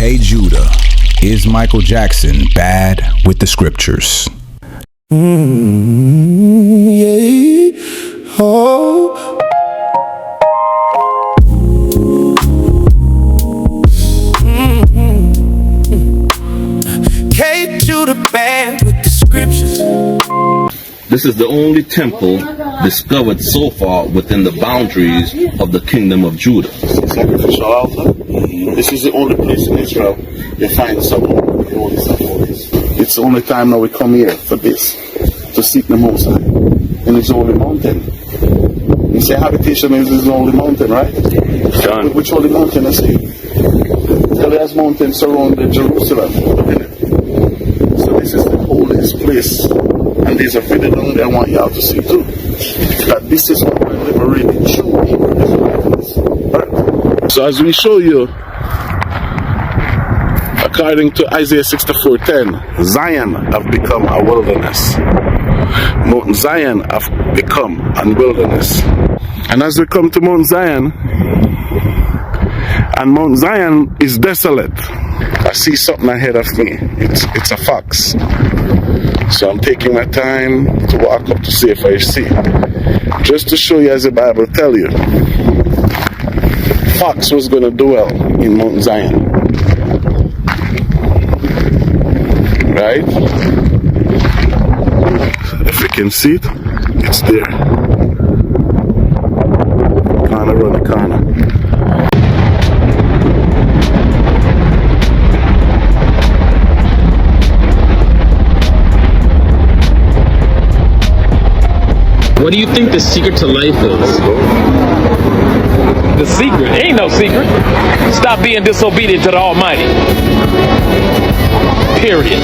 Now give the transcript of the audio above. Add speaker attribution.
Speaker 1: Hey Judah, is Michael Jackson bad with the scriptures?
Speaker 2: Yeah. Oh. K Judah bad with the scriptures.
Speaker 3: This is the only temple discovered so far within the boundaries of the kingdom of Judah.
Speaker 4: Sacrificial altar. This is the only place in Israel you find some holy stuff for this. It's the only time now we come here for this, to seek the Most High in His holy mountain. You say habitation is His holy mountain, right?
Speaker 3: John.
Speaker 4: Which holy mountain is it? Elias mountain surrounded Jerusalem. So this is the holiest place. And there's a video down there I want y'all to see too. That this is what we're liberating true Hebrew Israelites. Right? So as we show you, according to Isaiah 64:10, Zion have become a wilderness. Mount Zion have become a wilderness. And as we come to Mount Zion, and Mount Zion is desolate. I see something ahead of me. It's a fox. So I'm taking my time to walk up to see if I see. Just to show you, as the Bible tell you, fox was going to dwell in Mount Zion. Right? If you can see it, it's there. Corner around the corner.
Speaker 5: What do you think the secret to life is?
Speaker 6: The secret? Ain't no secret. Stop being disobedient to the Almighty. Period.